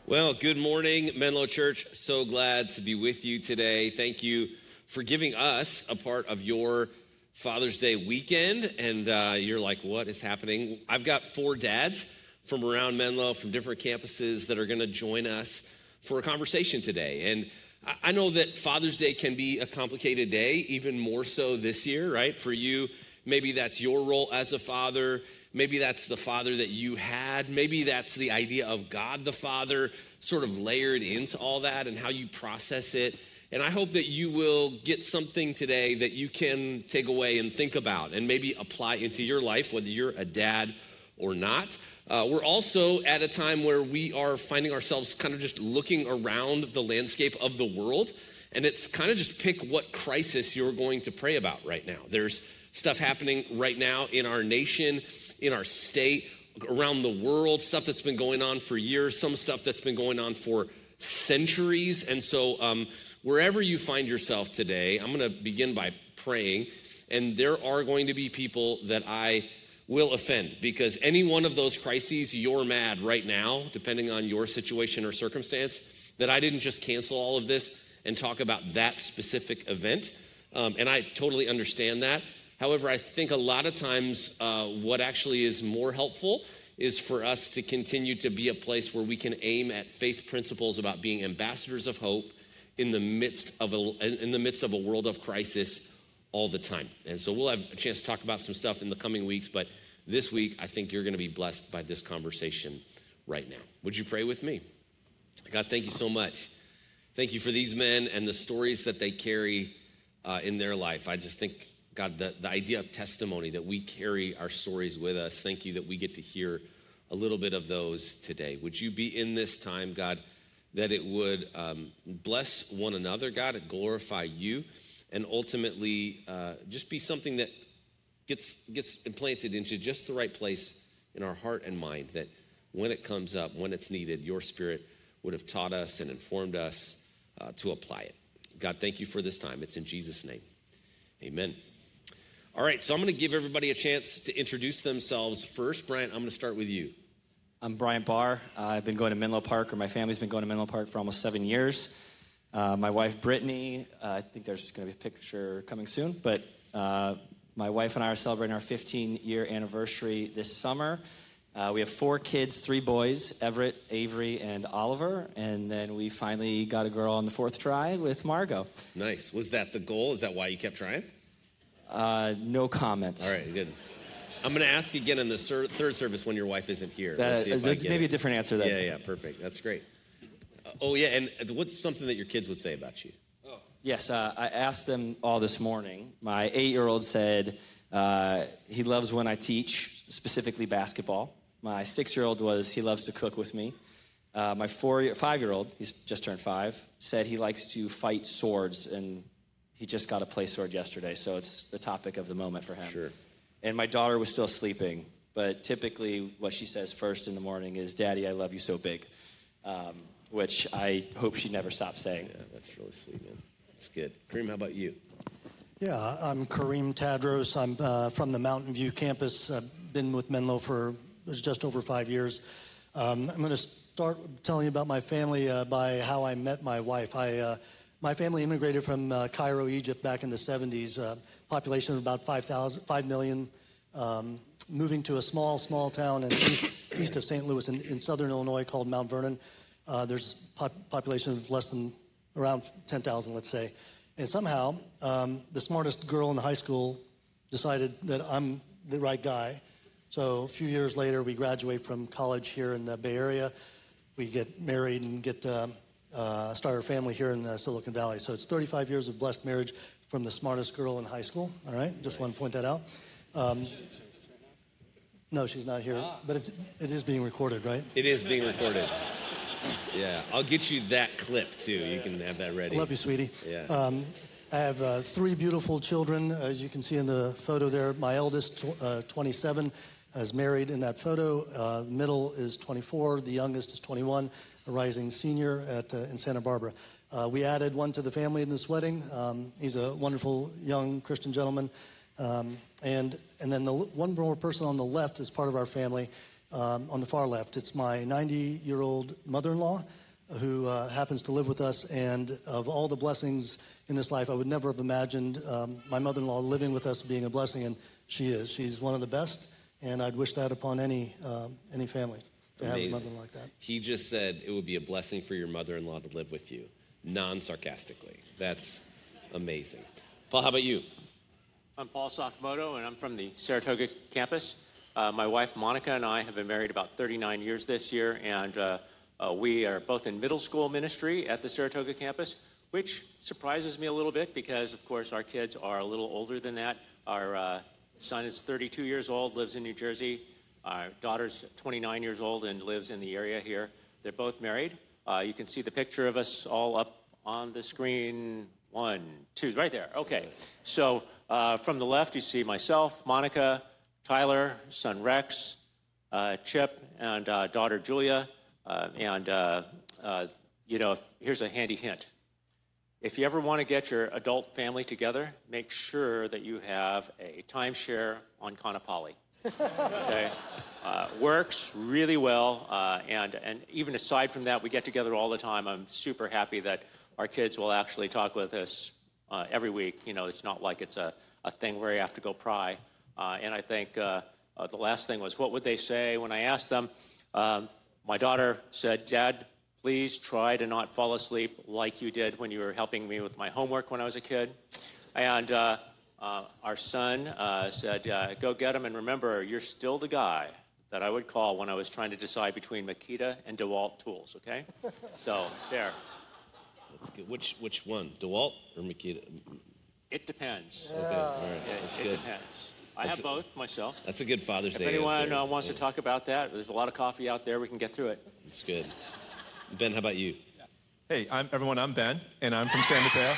Well, good morning, Menlo Church. So glad to be with you today. Thank you for giving us a part of your Father's Day weekend. And you're like, what is happening? I've got 4 dads from around Menlo, from different campuses that are going to join us for a conversation today. And I know that Father's Day can be a complicated day, even more so this year, right? For you, maybe that's your role as a father. Maybe that's the father that you had. Maybe that's the idea of God the Father sort of layered into all that and how you process it. And I hope that you will get something today that you can take away and think about and maybe apply into your life, whether you're a dad or not. We're also at a time where we are finding ourselves kind of just looking around the landscape of the world. And it's kind of just pick what crisis you're going to pray about right now. There's stuff happening right now in our nation, in our state, around the world, stuff that's been going on for years, some stuff that's been going on for centuries. And so wherever you find yourself today, I'm going to begin by praying. And there are going to be people that I will offend, because any one of those crises, you're mad right now, depending on your situation or circumstance, that I didn't just cancel all of this and talk about that specific event. And I totally understand that. However, I think a lot of times what actually is more helpful is for us to continue to be a place where we can aim at faith principles about being ambassadors of hope in the midst of a world of crisis all the time. And so we'll have a chance to talk about some stuff in the coming weeks, but this week I think you're going to be blessed by this conversation right now. Would you pray with me? God, thank you so much. Thank you for these men and the stories that they carry in their life. I just think, God, the idea of testimony, that we carry our stories with us. Thank you that we get to hear a little bit of those today. Would you be in this time, God, that it would bless one another, God, it glorify you, and ultimately just be something that gets implanted into just the right place in our heart and mind, that when it comes up, when it's needed, your Spirit would have taught us and informed us to apply it. God, thank you for this time. It's in Jesus' name. Amen. All right, so I'm going to give everybody a chance to introduce themselves first. Bryant, I'm going to start with you. I'm Bryant Barr. I've been going to Menlo Park, or my family's been going to Menlo Park for almost 7 years. My wife, Brittany, I think there's going to be a picture coming soon, but my wife and I are celebrating our 15-year anniversary this summer. We have 4 kids, 3 boys, Everett, Avery, and Oliver, and then we finally got a girl on the 4th try with Margot. Nice. Was that the goal? Is that why you kept trying? No comments. All right, good. I'm going to ask again in the third service when your wife isn't here. Maybe a different answer then. Yeah, perfect. That's great. And what's something that your kids would say about you? Yes, I asked them all this morning. My 8-year-old said he loves when I teach, specifically basketball. My 6-year-old was he loves to cook with me. My 5-year-old, he's just turned 5, said he likes to fight swords, and he just got a play sword yesterday, so it's the topic of the moment for him. Sure. And my daughter was still sleeping, but typically what she says first in the morning is, "Daddy, I love you so big," which I hope she never stops saying. Yeah, that's really sweet, man. That's good. Karim, how about you? Yeah, I'm Karim Tadros. I'm from the Mountain View campus. I've been with Menlo for just over 5 years. I'm going to start telling you about my family by how I met my wife. My family immigrated from Cairo, Egypt back in the 70s, population of about 5 million, moving to a small town east of St. Louis in southern Illinois called Mount Vernon. There's population of less than around 10,000, let's say. And somehow, the smartest girl in the high school decided that I'm the right guy. So a few years later, we graduate from college here in the Bay Area. We get married and start our family here in Silicon Valley. So it's 35 years of blessed marriage from the smartest girl in high school. All right, just want to point that out. No, she's not here, but it is being recorded, right? It is being recorded. Yeah, I'll get you that clip too. You can have that ready. I love you, sweetie. Yeah. I have 3 beautiful children, as you can see in the photo there. My eldest, 27, is married in that photo. The middle is 24. The youngest is 21. A rising senior in Santa Barbara. We added one to the family in this wedding. He's a wonderful young Christian gentleman. And then the one more person on the left is part of our family. on the far left. It's my 90-year-old mother-in-law who happens to live with us, and of all the blessings in this life, I would never have imagined my mother-in-law living with us being a blessing, and she is. She's one of the best, and I'd wish that upon any family to have a mother like that. He just said it would be a blessing for your mother-in-law to live with you, non-sarcastically. That's amazing. Paul, how about you? I'm Paul Sakamoto, and I'm from the Saratoga campus. My wife, Monica, and I have been married about 39 years this year, and we are both in middle school ministry at the Saratoga campus, which surprises me a little bit because, of course, our kids are a little older than that. Our son is 32 years old, lives in New Jersey. Our daughter's 29 years old and lives in the area here. They're both married. You can see the picture of us all up on the screen. 1, 2, right there. Okay. So from the left, you see myself, Monica, Tyler, son Rex, Chip, and daughter Julia. Here's a handy hint. If you ever want to get your adult family together, make sure that you have a timeshare on Kaanapali. Okay? Works really well, and even aside from that, we get together all the time. I'm super happy that our kids will actually talk with us every week. You know, it's not like it's a thing where you have to go pry. And I think the last thing was, what would they say when I asked them? My daughter said, "Dad, please try to not fall asleep like you did when you were helping me with my homework when I was a kid." And our son said, "Go get him, and remember, you're still the guy that I would call when I was trying to decide between Makita and DeWalt tools," okay? So, there. That's good. Which one, DeWalt or Makita? It depends. Okay, all right. That's good. It depends. I have both myself. That's a good Father's Day If anyone answer. wants to talk about that, there's a lot of coffee out there. We can get through it. That's good. Ben, how about you? Hey, I'm Ben, and I'm from San Mateo.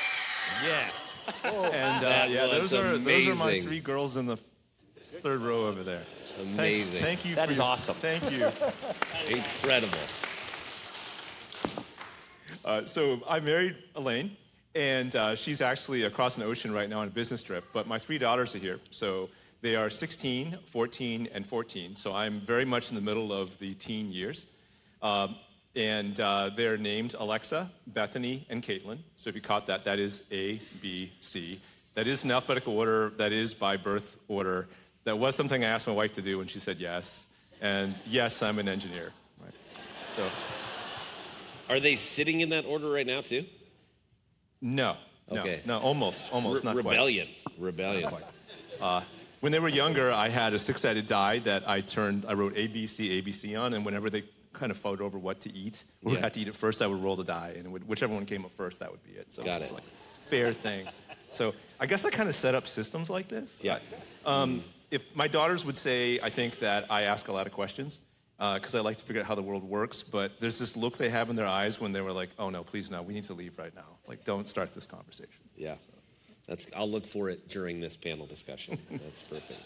Yes. And those are my 3 girls in the third row over there. Amazing. Thank you. That is awesome. Thank you. Incredible. So I married Elaine, and she's actually across an ocean right now on a business trip. But my 3 daughters are here, so they are 16, 14, and 14. So I'm very much in the middle of the teen years. And they're named Alexa, Bethany, and Caitlin. So if you caught that, that is A, B, C. That is in alphabetical order. That is by birth order. That was something I asked my wife to do, and she said yes. And yes, I'm an engineer. Right? So. Are they sitting in that order right now, too? No. Okay. No, almost, not Rebellion. quite. Rebellion. Not quite. When they were younger, I had a 6-sided die that I wrote ABC on, and whenever they kind of fought over what to eat, or who had to eat it first, I would roll the die, and whichever one came up first, that would be it. So Got it's it. like a fair thing. So I guess I kind of set up systems like this. Yeah. If my daughters would say, I think that I ask a lot of questions, because I like to figure out how the world works, but there's this look they have in their eyes when they were like, "Oh no, please no, we need to leave right now. Like, don't start this conversation." Yeah. I'll look for it during this panel discussion. That's perfect.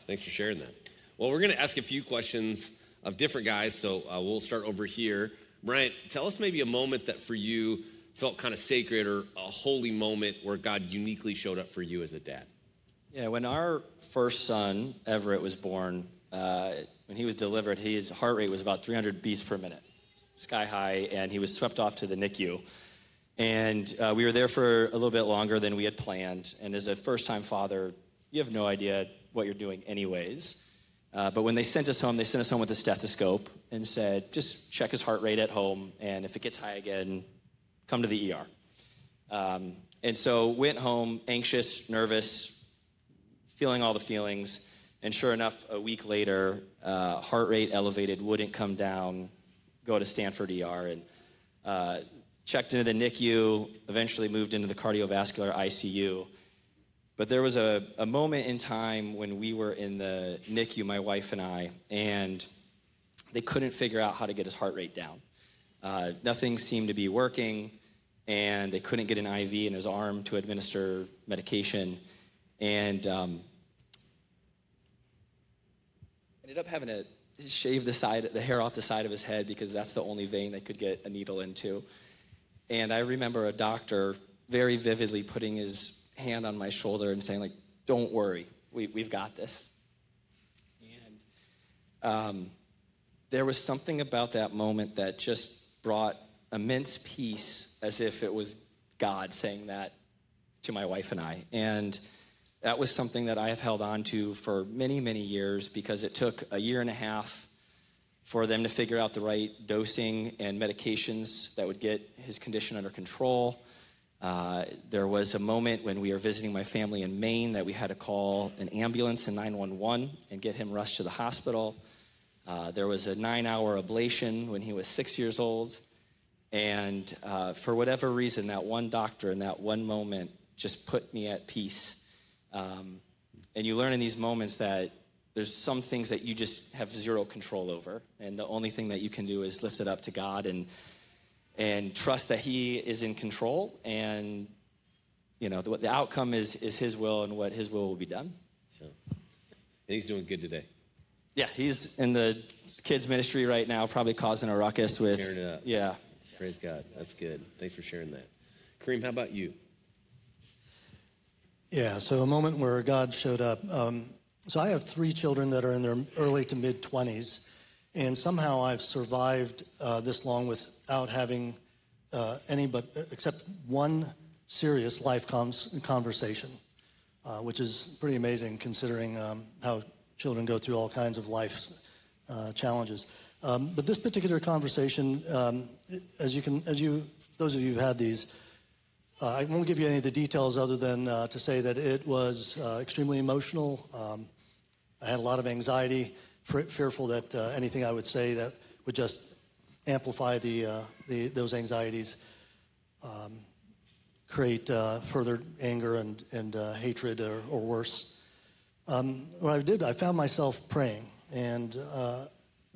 Thanks for sharing that. Well, we're going to ask a few questions of different guys, so we'll start over here. Bryant, tell us maybe a moment that for you felt kind of sacred or a holy moment where God uniquely showed up for you as a dad. Yeah, when our first son, Everett, was born, when he was delivered, his heart rate was about 300 beats per minute, sky high, and he was swept off to the NICU. And we were there for a little bit longer than we had planned. And as a first-time father, you have no idea what you're doing anyways. But when they sent us home with a stethoscope and said, just check his heart rate at home, and if it gets high again, come to the ER. And so went home, anxious, nervous, feeling all the feelings. And sure enough, a week later, heart rate elevated, wouldn't come down, go to Stanford ER, and checked into the NICU, eventually moved into the cardiovascular ICU. But there was a moment in time when we were in the NICU, my wife and I, and they couldn't figure out how to get his heart rate down. Nothing seemed to be working, and they couldn't get an IV in his arm to administer medication. And ended up having to shave the hair off the side of his head because that's the only vein they could get a needle into. And I remember a doctor very vividly putting his hand on my shoulder and saying, like, "Don't worry, we've got this." And there was something about that moment that just brought immense peace, as if it was God saying that to my wife and I. And that was something that I have held on to for many, many years, because it took a year and a half for them to figure out the right dosing and medications that would get his condition under control. There was a moment when we were visiting my family in Maine that we had to call an ambulance and 911 and get him rushed to the hospital. There was a 9-hour ablation when he was 6 years old. And for whatever reason, that one doctor in that one moment just put me at peace. And you learn in these moments that there's some things that you just have zero control over. And the only thing that you can do is lift it up to God and trust that he is in control. And, you know, the outcome is his will, and what his will be done. Yeah. And he's doing good today. Yeah, he's in the kids ministry right now, probably causing a ruckus with. Tearing it up. Yeah. Praise God. That's good. Thanks for sharing that. Karim, how about you? Yeah, so a moment where God showed up. So I have 3 children that are in their early to mid-20s, and somehow I've survived this long without having except one serious life conversation, which is pretty amazing considering how children go through all kinds of life's challenges. But this particular conversation, those of you who've had these, I won't give you any of the details other than to say that it was extremely emotional. I had a lot of anxiety, fearful that anything I would say that would just amplify those anxieties, create further anger and hatred or worse. What I did, I found myself praying, and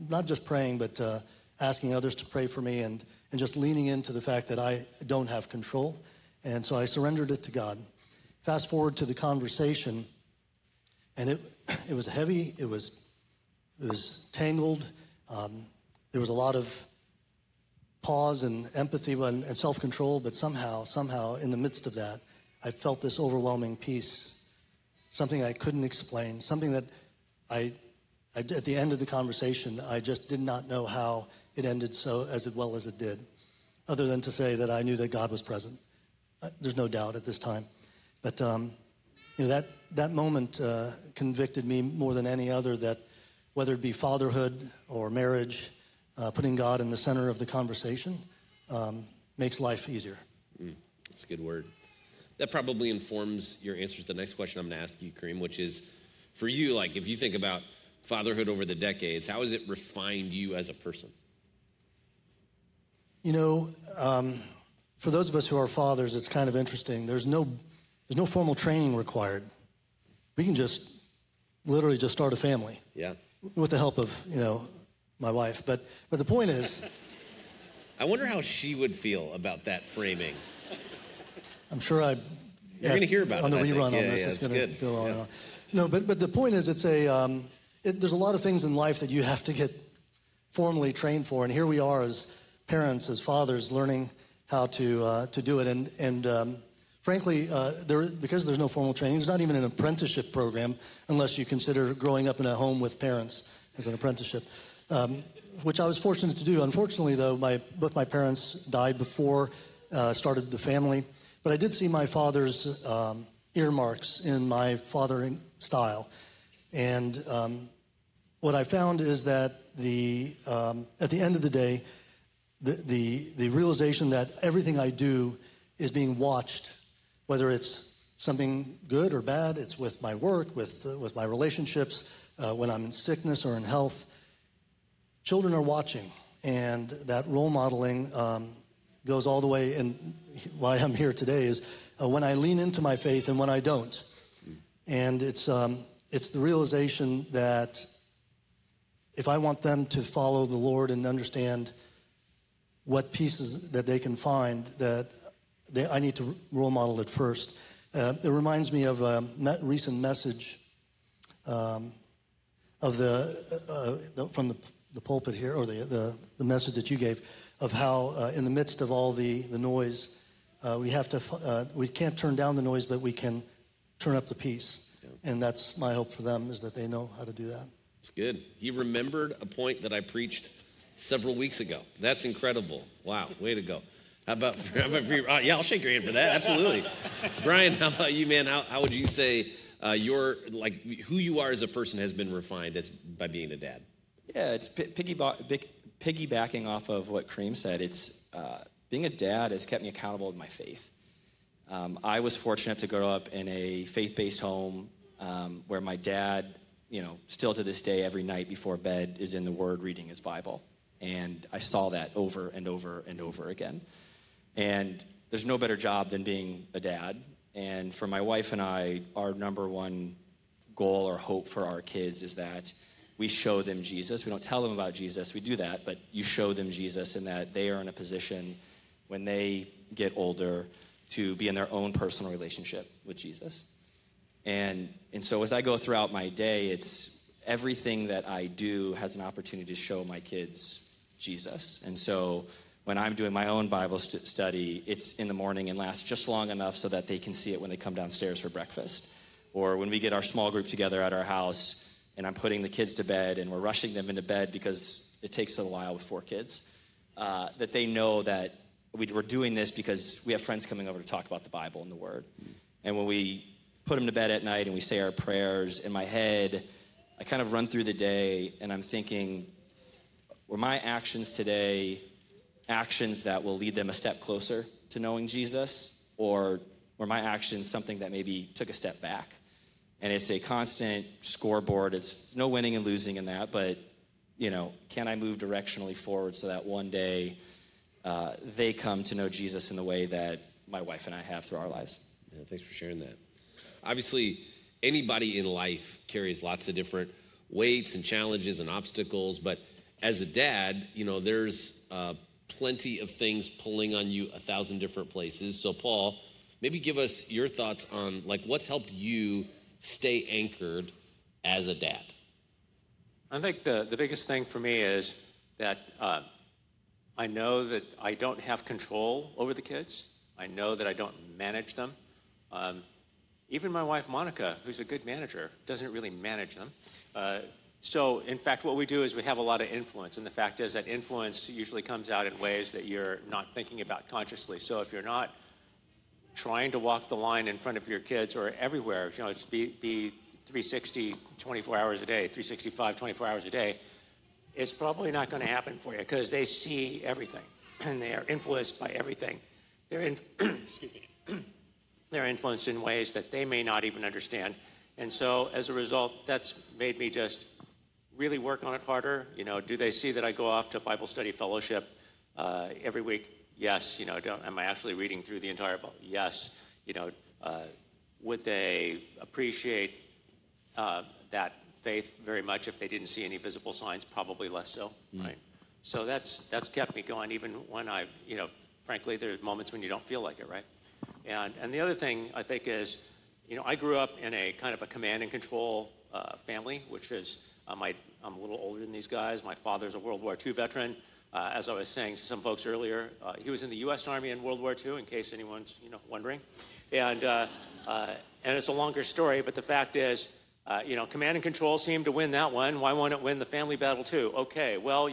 not just praying, but asking others to pray for me, and just leaning into the fact that I don't have control. And so I surrendered it to God. Fast forward to the conversation, and it was heavy. It was tangled. There was a lot of pause and empathy and self-control, but somehow in the midst of that, I felt this overwhelming peace, something I couldn't explain, something that I at the end of the conversation, I just did not know how it ended so as well as it did, other than to say that I knew that God was present. There's no doubt at this time. But that moment convicted me more than any other that whether it be fatherhood or marriage, putting God in the center of the conversation makes life easier. That's a good word. That probably informs your answer to the next question I'm going to ask you, Karim, which is, for you, like, if you think about fatherhood over the decades, how has it refined you as a person? You know, for those of us who are fathers, it's kind of interesting. There's no formal training required. We can just literally just start a family. Yeah. With the help of, my wife. But the point is, I wonder how she would feel about that framing. I'm sure you're going to hear about it on the rerun on Yeah, this. yeah, it's going to go on yeah. and on. No, but the point is, it's there's a lot of things in life that you have to get formally trained for, and here we are as parents, as fathers, learning how to do it. And frankly, because there's no formal training, there's not even an apprenticeship program unless you consider growing up in a home with parents as an apprenticeship, which I was fortunate to do. Unfortunately, though, both my parents died before started the family, but I did see my father's earmarks in my fathering style. And what I found is that at the end of the day, the realization that everything I do is being watched, whether it's something good or bad, it's with my work, with my relationships, when I'm in sickness or in health. Children are watching, and that role modeling goes all the way. And why I'm here today is when I lean into my faith and when I don't. And it's the realization that if I want them to follow the Lord and understand what pieces that they can find, I need to role model it first. It reminds me of a recent message from the pulpit here, or the message that you gave, of how in the midst of all the noise, we can't turn down the noise, but we can turn up the peace. Yeah. And that's my hope for them, is that they know how to do that. It's good. He remembered a point that I preached several weeks ago. That's incredible. Wow, way to go. How about for you? Yeah, I'll shake your hand for that. Absolutely. Brian, how about you, man? How would you say who you are as a person has been refined by being a dad? Yeah, it's piggybacking off of what Karim said. It's being a dad has kept me accountable in my faith. I was fortunate to grow up in a faith-based home where my dad, still to this day, every night before bed is in the Word reading his Bible. And I saw that over and over and over again. And there's no better job than being a dad. And for my wife and I, our number one goal or hope for our kids is that we show them Jesus. We don't tell them about Jesus. We do that, but you show them Jesus, and that they are in a position when they get older to be in their own personal relationship with Jesus. And so as I go throughout my day, it's everything that I do has an opportunity to show my kids Jesus. And so when I'm doing my own Bible study, it's in the morning and lasts just long enough so that they can see it when they come downstairs for breakfast. Or when we get our small group together at our house and I'm putting the kids to bed and we're rushing them into bed because it takes a while with 4 kids, that they know that we're doing this because we have friends coming over to talk about the Bible and the Word. And when we put them to bed at night and we say our prayers, in my head, I kind of run through the day and I'm thinking, were my actions today actions that will lead them a step closer to knowing Jesus, or were my actions something that maybe took a step back? And it's a constant scoreboard. It's no winning and losing in that, but can I move directionally forward so that one day they come to know Jesus in the way that my wife and I have through our lives? Yeah, thanks for sharing that. Obviously, anybody in life carries lots of different weights and challenges and obstacles, but as a dad, there's plenty of things pulling on you 1,000 different places. So Paul, maybe give us your thoughts on what's helped you stay anchored as a dad. I think the biggest thing for me is that I know that I don't have control over the kids. I know that I don't manage them. Even my wife, Monica, who's a good manager, doesn't really manage them. So, in fact, what we do is we have a lot of influence. And the fact is that influence usually comes out in ways that you're not thinking about consciously. So if you're not trying to walk the line in front of your kids or everywhere, it's be 360, 24 hours a day, 365, 24 hours a day, it's probably not going to happen for you because they see everything and they are influenced by everything. Excuse me. They're influenced in ways that they may not even understand. And so as a result, that's made me just really work on it harder. Do they see that I go off to Bible study fellowship every week? Yes. Am I actually reading through the entire Bible? Yes. Would they appreciate that faith very much if they didn't see any visible signs? Probably less so, right? So that's kept me going even when frankly, there's moments when you don't feel like it, right? And the other thing I think is, I grew up in a kind of a command and control family, which is, I'm a little older than these guys. My father's a World War II veteran. As I was saying to some folks earlier, he was in the U.S. Army in World War II, in case anyone's, wondering. And it's a longer story, but the fact is, command and control seemed to win that one. Why won't it win the family battle too? Okay, well,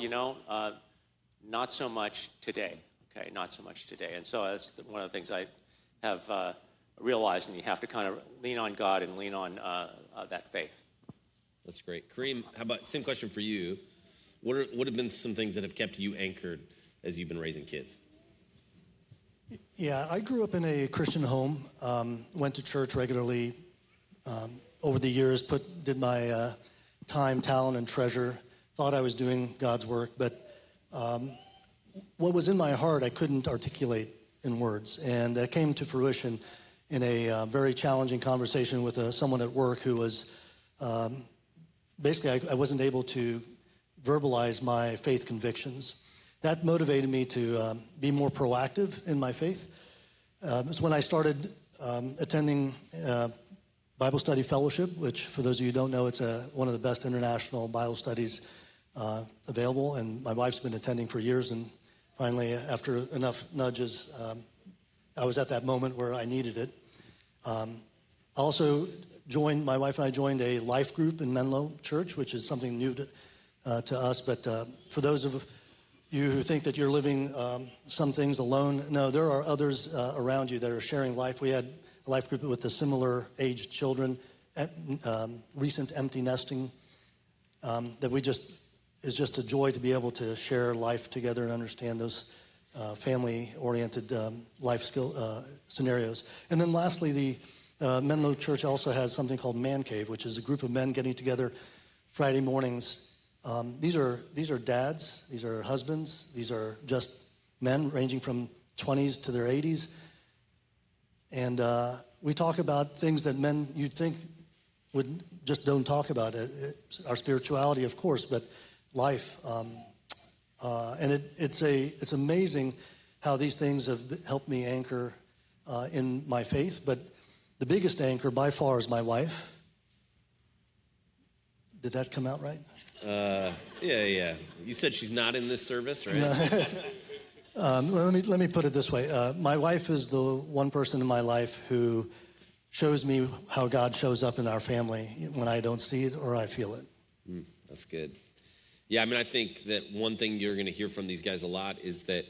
not so much today. Okay, not so much today. And so that's one of the things I have realized, and you have to kind of lean on God and lean on that faith. That's great. Karim, how about, same question for you. What have been some things that have kept you anchored as you've been raising kids? Yeah, I grew up in a Christian home, went to church regularly. Over the years, did my time, talent, and treasure. Thought I was doing God's work, but what was in my heart I couldn't articulate in words. And that came to fruition in a very challenging conversation with someone at work who was, basically I wasn't able to verbalize my faith convictions. That motivated me to be more proactive in my faith. It's when I started attending Bible Study Fellowship, which for those of you who don't know, it's one of the best international Bible studies available. And my wife's been attending for years. And finally, after enough nudges, I was at that moment where I needed it. I also my wife and I joined a life group in Menlo Church, which is something new to us. But for those of you who think that you're living some things alone, no, there are others around you that are sharing life. We had a life group with the similar aged children, recent empty nesting, is just a joy to be able to share life together and understand those family-oriented life skill scenarios. And then lastly, the Menlo Church also has something called Man Cave, which is a group of men getting together Friday mornings. These are dads, these are husbands, these are just men ranging from 20s to their 80s. And we talk about things that men you'd think would just don't talk about. Our spirituality, of course, but life. And it's amazing how these things have helped me anchor in my faith. But the biggest anchor by far is my wife. Did that come out right? Yeah. You said she's not in this service, right? Let me put it this way. My wife is the one person in my life who shows me how God shows up in our family when I don't see it or I feel it. That's good. Yeah, I mean, I think that one thing you're going to hear from these guys a lot is that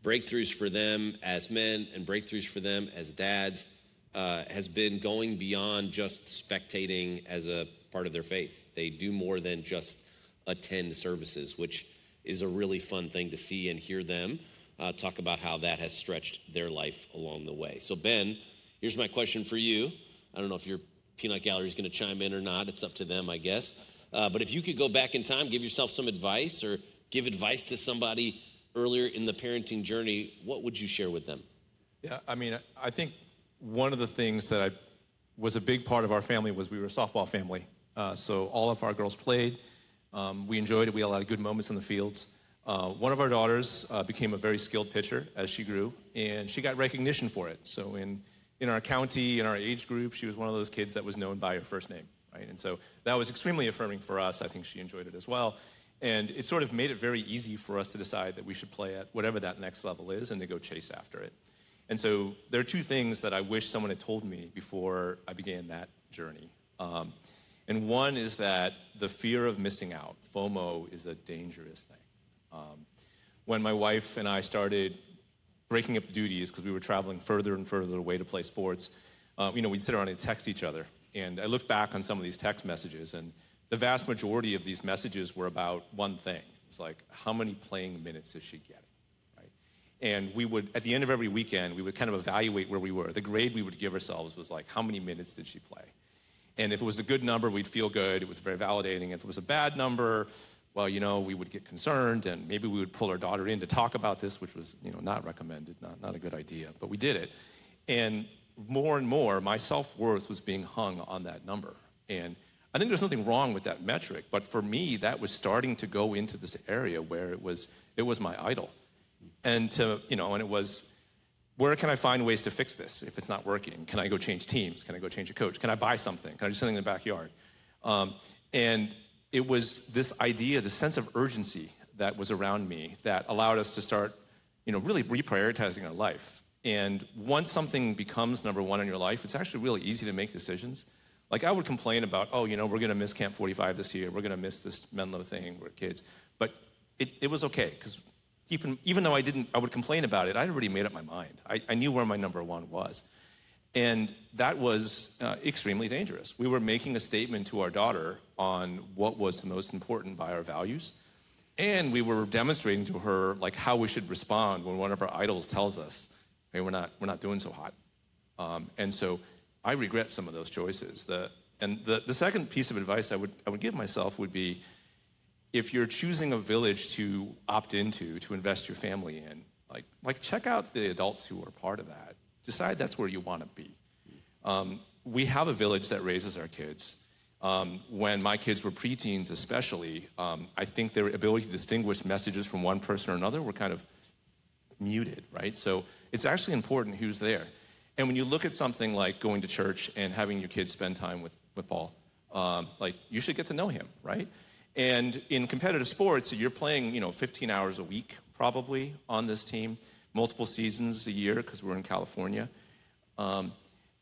breakthroughs for them as men and breakthroughs for them as dads has been going beyond just spectating as a part of their faith. They do more than just attend services, which is a really fun thing to see and hear them talk about how that has stretched their life along the way. So Ben, here's my question for you. I don't know if your peanut gallery is going to chime in or not. It's up to them, I guess. But if you could go back in time, give yourself some advice or give advice to somebody earlier in the parenting journey, what would you share with them? Yeah, I mean, I think one of the things that was a big part of our family was we were a softball family. So all of our girls played. We enjoyed it. We had a lot of good moments in the fields. One of our daughters became a very skilled pitcher as she grew, and she got recognition for it. So in our county, in our age group, she was one of those kids that was known by her first name, right? And so that was extremely affirming for us. I think she enjoyed it as well. And it sort of made it very easy for us to decide that we should play at whatever that next level is and to go chase after it. And so there are two things that I wish someone had told me before I began that journey. And one is that the fear of missing out, FOMO, is a dangerous thing. When my wife and I started breaking up the duties because we were traveling further and further away to play sports, we'd sit around and text each other. And I look back on some of these text messages, and the vast majority of these messages were about one thing. It's like, how many playing minutes is she getting, right? And we would, at the end of every weekend, we would kind of evaluate where we were. The grade we would give ourselves was like, how many minutes did she play? And if it was a good number, we'd feel good. It was very validating. If it was a bad number, well, we would get concerned, and maybe we would pull our daughter in to talk about this, which was, not recommended, not a good idea, but we did it. And more, my self-worth was being hung on that number. And I think there's nothing wrong with that metric, but for me, that was starting to go into this area where it was my idol. And and it was, where can I find ways to fix this if it's not working? Can I go change teams? Can I go change a coach? Can I buy something? Can I do something in the backyard? And it was this idea, this sense of urgency that was around me that allowed us to start, really reprioritizing our life. And once something becomes number one in your life, it's actually really easy to make decisions. Like I would complain about, we're going to miss Camp 45 this year. We're going to miss this Menlo thing. We're kids. But it was okay because even though I would complain about it, I'd already made up my mind. I knew where my number one was. And that was extremely dangerous. We were making a statement to our daughter on what was the most important by our values. And we were demonstrating to her like how we should respond when one of our idols tells us, hey, we're not doing so hot. And so I regret some of those choices. The second piece of advice I would give myself would be, if you're choosing a village to opt into, to invest your family in, like check out the adults who are part of that. Decide that's where you want to be. We have a village that raises our kids. When my kids were preteens especially, I think their ability to distinguish messages from one person or another were kind of muted, right? So it's actually important who's there. And when you look at something like going to church and having your kids spend time with Paul, you should get to know him, right? And in competitive sports, you're playing, 15 hours a week probably on this team, multiple seasons a year because we're in California.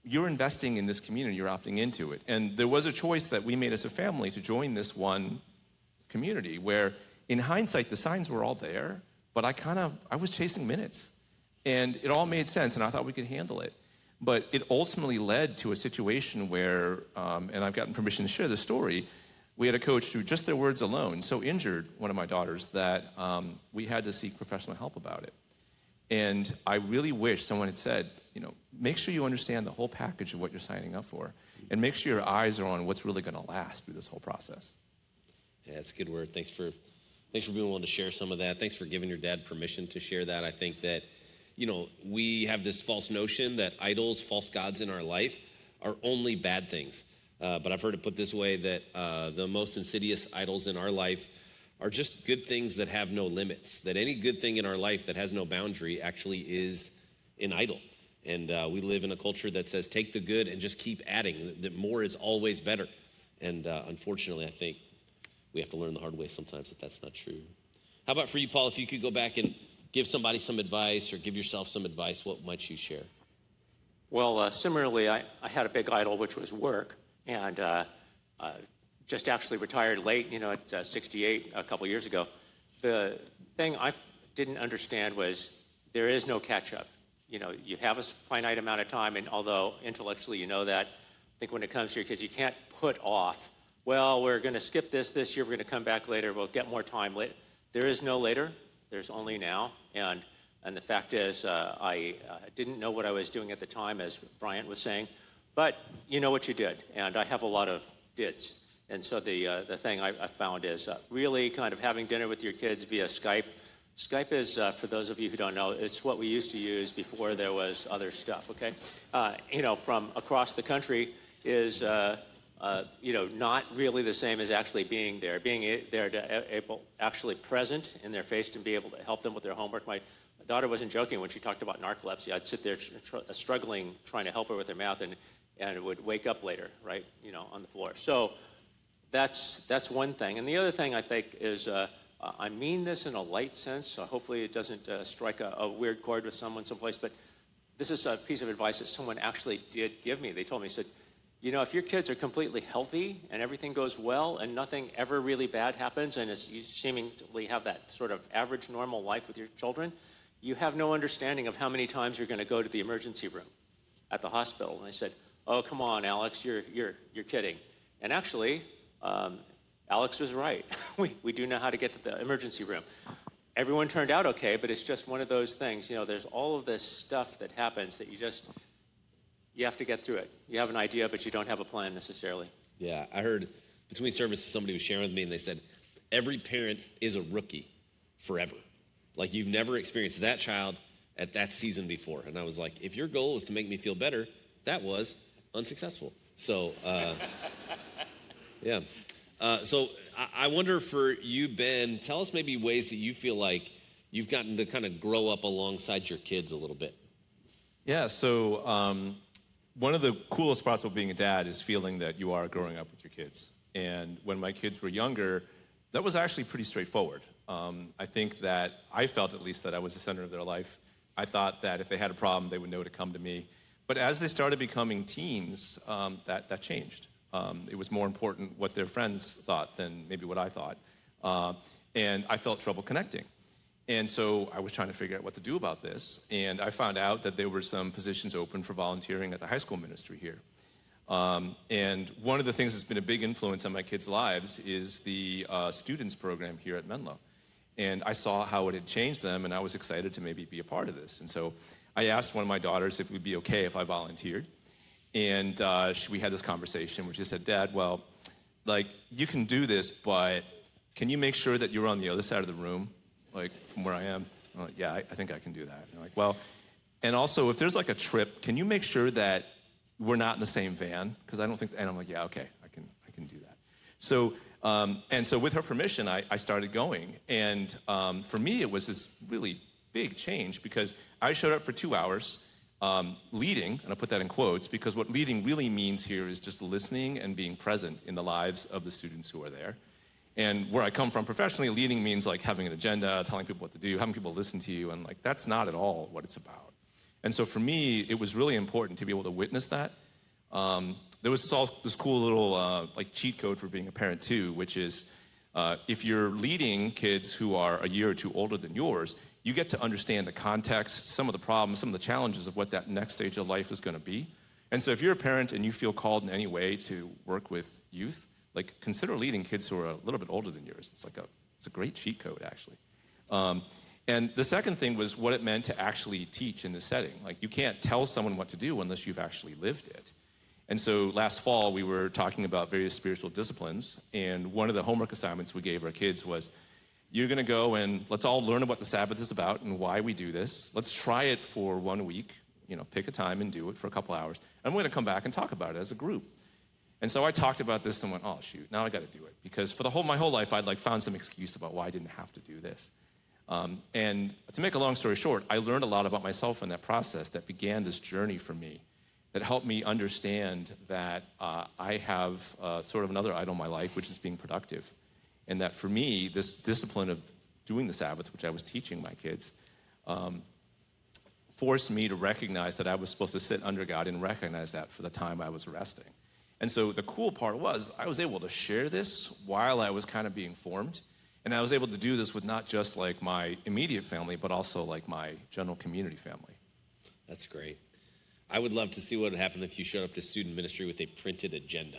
you're investing in this community, you're opting into it. And there was a choice that we made as a family to join this one community where, in hindsight, the signs were all there, but I was chasing minutes. And it all made sense, and I thought we could handle it. But it ultimately led to a situation where, and I've gotten permission to share this story, we had a coach who, just their words alone, so injured one of my daughters that we had to seek professional help about it. And I really wish someone had said, make sure you understand the whole package of what you're signing up for, and make sure your eyes are on what's really going to last through this whole process. Yeah, that's a good word. Thanks for being willing to share some of that. Thanks for giving your dad permission to share that. I think that, we have this false notion that idols, false gods in our life are only bad things. But I've heard it put this way, that the most insidious idols in our life are just good things that have no limits, that any good thing in our life that has no boundary actually is an idol. And we live in a culture that says, take the good and just keep adding, that more is always better. And unfortunately, I think we have to learn the hard way sometimes that that's not true. How about for you, Paul, if you could go back and give somebody some advice or give yourself some advice, what might you share? Well, similarly, I had a big idol, which was work, and just actually retired late, at 68 a couple years ago. The thing I didn't understand was there is no catch-up. You have a finite amount of time, and although intellectually you know that, I think when it comes to your kids, you can't put off, well, we're going to skip this year, we're going to come back later, we'll get more time later. There is no later, there's only now, and the fact is I didn't know what I was doing at the time, as Bryant was saying, but you know what you did, and I have a lot of dids. And so the thing I found is really kind of having dinner with your kids via Skype. Skype is, for those of you who don't know, it's what we used to use before there was other stuff, okay? From across the country is, not really the same as actually being there to actually present in their face and be able to help them with their homework. My daughter wasn't joking when she talked about narcolepsy. I'd sit there struggling, trying to help her with her math, and it would wake up later, right, on the floor. So that's one thing. And the other thing I think is, I mean this in a light sense, so hopefully it doesn't strike a weird chord with someone someplace, but this is a piece of advice that someone actually did give me. They told me, said, if your kids are completely healthy and everything goes well and nothing ever really bad happens, and you seemingly have that sort of average normal life with your children, you have no understanding of how many times you're going to go to the emergency room at the hospital. And I said, oh, come on, Alex, you're kidding. And actually, Alex was right. We do know how to get to the emergency room. Everyone turned out okay, but it's just one of those things. There's all of this stuff that happens that you have to get through it. You have an idea, but you don't have a plan necessarily. Yeah, I heard between services somebody was sharing with me, and they said, every parent is a rookie forever. Like, you've never experienced that child at that season before. And I was like, if your goal was to make me feel better, that was unsuccessful. So, yeah. So I wonder for you, Ben, tell us maybe ways that you feel like you've gotten to kind of grow up alongside your kids a little bit. Yeah, so one of the coolest parts of being a dad is feeling that you are growing up with your kids. And when my kids were younger, that was actually pretty straightforward. I think that I felt, at least, that I was the center of their life. I thought that if they had a problem, they would know to come to me. But as they started becoming teens, that changed. It was more important what their friends thought than maybe what I thought. And I felt trouble connecting. And so I was trying to figure out what to do about this. And I found out that there were some positions open for volunteering at the high school ministry here. And one of the things that's been a big influence on my kids' lives is the students program here at Menlo. And I saw how it had changed them, and I was excited to maybe be a part of this. And so I asked one of my daughters if it would be okay if I volunteered. And we had this conversation where she said, Dad, well, you can do this, but can you make sure that you're on the other side of the room, from where I am? I'm like, yeah, I think I can do that. And I'm like, well, and also if there's a trip, can you make sure that we're not in the same van? Because I don't think, and I'm like, yeah, okay, I can do that. So, and so with her permission, I started going. And for me, it was this really big change because I showed up for 2 hours leading, and I put that in quotes, because what leading really means here is just listening and being present in the lives of the students who are there. And where I come from professionally, leading means having an agenda, telling people what to do, having people listen to you, and that's not at all what it's about. And so for me, it was really important to be able to witness that. There was this cool little like cheat code for being a parent too, which is if you're leading kids who are a year or two older than yours, you get to understand the context, some of the problems, some of the challenges of what that next stage of life is going to be. And so if you're a parent and you feel called in any way to work with youth, like consider leading kids who are a little bit older than yours. It's a great cheat code, actually. And the second thing was what it meant to actually teach in this setting. Like, you can't tell someone what to do unless you've actually lived it. And so last fall, we were talking about various spiritual disciplines, and one of the homework assignments we gave our kids was, you're going to go and let's all learn what the Sabbath is about and why we do this. Let's try it for 1 week, pick a time and do it for a couple hours. And we're going to come back and talk about it as a group. And so I talked about this and went, oh, shoot, now I got to do it. Because for my whole life, I'd found some excuse about why I didn't have to do this. And to make a long story short, I learned a lot about myself in that process that began this journey for me that helped me understand that I have sort of another idol in my life, which is being productive. And that for me, this discipline of doing the Sabbath, which I was teaching my kids, forced me to recognize that I was supposed to sit under God and recognize that for the time I was resting. And so the cool part was I was able to share this while I was kind of being formed. And I was able to do this with not just like my immediate family, but also like my general community family. That's great. I would love to see what would happen if you showed up to student ministry with a printed agenda.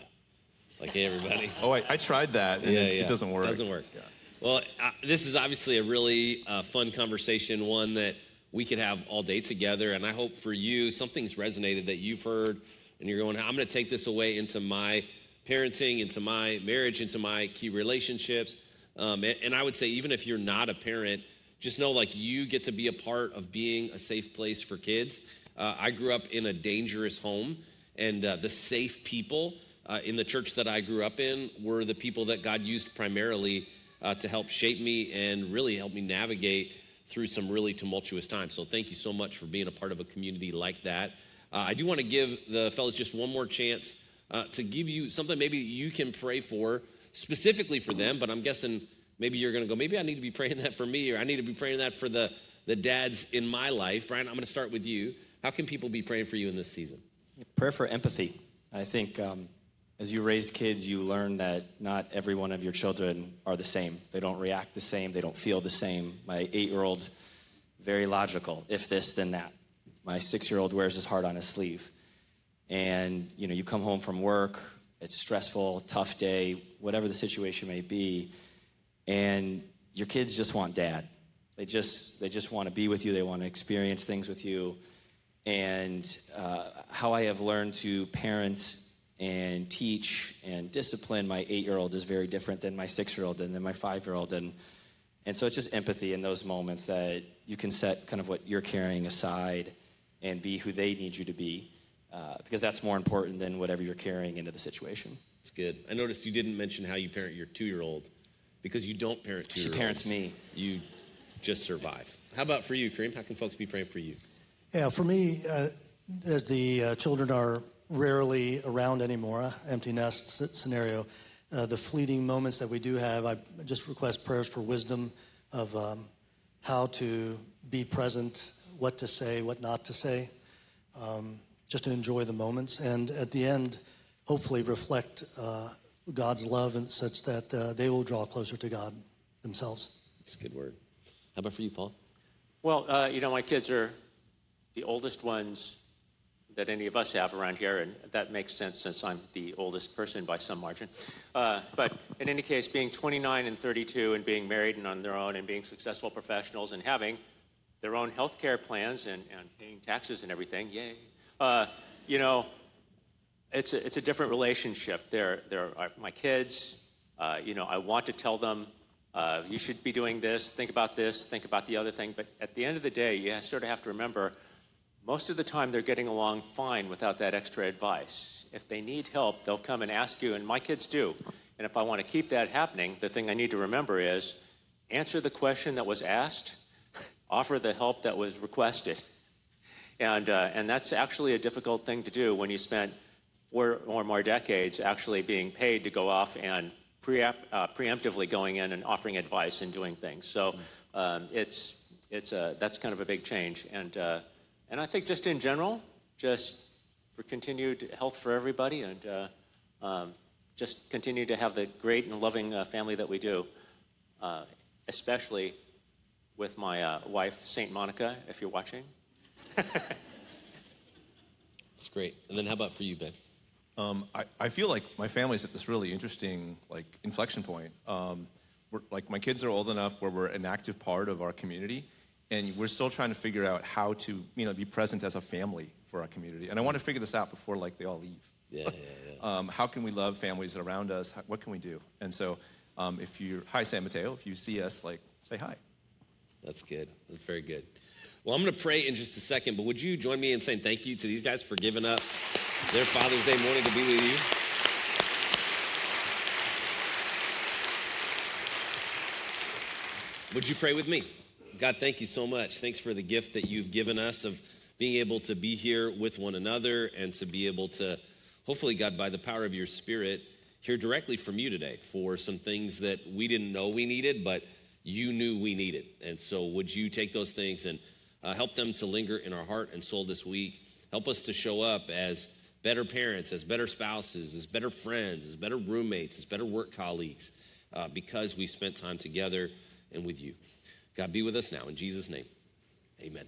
Like, hey, everybody. Oh, I tried that, and it doesn't work. It doesn't work. Yeah. Well, this is obviously a really fun conversation, one that we could have all day together. And I hope for you, something's resonated that you've heard, and you're going, I'm going to take this away into my parenting, into my marriage, into my key relationships. And I would say, even if you're not a parent, just know like you get to be a part of being a safe place for kids. I grew up in a dangerous home, and the safe people in the church that I grew up in were the people that God used primarily to help shape me and really help me navigate through some really tumultuous times. So thank you so much for being a part of a community like that. I do want to give the fellas just one more chance to give you something maybe you can pray for specifically for them, but I'm guessing maybe you're going to go, maybe I need to be praying that for me, or I need to be praying that for the dads in my life. Bryant, I'm going to start with you. How can people be praying for you in this season? Prayer for empathy. I think as you raise kids, you learn that not every one of your children are the same. They don't react the same. They don't feel the same. My 8-year-old, very logical. If this, then that. My 6-year-old wears his heart on his sleeve. And, you come home from work, it's stressful, tough day, whatever the situation may be, and your kids just want dad. They just want to be with you. They want to experience things with you. And how I have learned to parent and teach and discipline my 8-year-old is very different than my 6-year-old and then my 5-year-old. And so it's just empathy in those moments that you can set kind of what you're carrying aside and be who they need you to be, because that's more important than whatever you're carrying into the situation. It's good. I noticed you didn't mention how you parent your 2-year-old, because you don't parent 2-year-olds. She parents me. You just survive. How about for you, Karim? How can folks be praying for you? Yeah, for me, as the children are rarely around anymore, empty nest scenario, the fleeting moments that we do have, I just request prayers for wisdom of how to be present, what to say, what not to say, just to enjoy the moments. And at the end, hopefully reflect God's love such that they will draw closer to God themselves. That's a good word. How about for you, Paul? Well, my kids are the oldest ones that any of us have around here, and that makes sense since I'm the oldest person by some margin. But in any case, being 29 and 32 and being married and on their own and being successful professionals and having their own health care plans and paying taxes and everything, yay. It's a different relationship. They're my kids. I want to tell them, you should be doing this, think about the other thing. But at the end of the day, you sort of have to remember, most of the time they're getting along fine without that extra advice. If they need help, they'll come and ask you, and my kids do. And if I want to keep that happening, the thing I need to remember is answer the question that was asked, offer the help that was requested. And that's actually a difficult thing to do when you spent 4 or more decades actually being paid to go off and preemptively going in and offering advice and doing things. So that's kind of a big change. And I think just in general, just for continued health for everybody and just continue to have the great and loving family that we do, especially with my wife, St. Monica, if you're watching. That's great. And then how about for you, Ben? I feel like my family's at this really interesting inflection point. My kids are old enough where we're an active part of our community, and we're still trying to figure out how to be present as a family for our community. And I want to figure this out before they all leave. Yeah. How can we love families around us? What can we do? And so hi San Mateo, if you see us, say hi. That's good. That's very good. Well, I'm going to pray in just a second, but would you join me in saying thank you to these guys for giving up their Father's Day morning to be with you? Would you pray with me? God, thank you so much. Thanks for the gift that you've given us of being able to be here with one another and to be able to, hopefully, God, by the power of your Spirit, hear directly from you today for some things that we didn't know we needed, but you knew we needed. And so would you take those things and help them to linger in our heart and soul this week? Help us to show up as better parents, as better spouses, as better friends, as better roommates, as better work colleagues, because we spent time together and with you. God, be with us now. In Jesus' name, amen.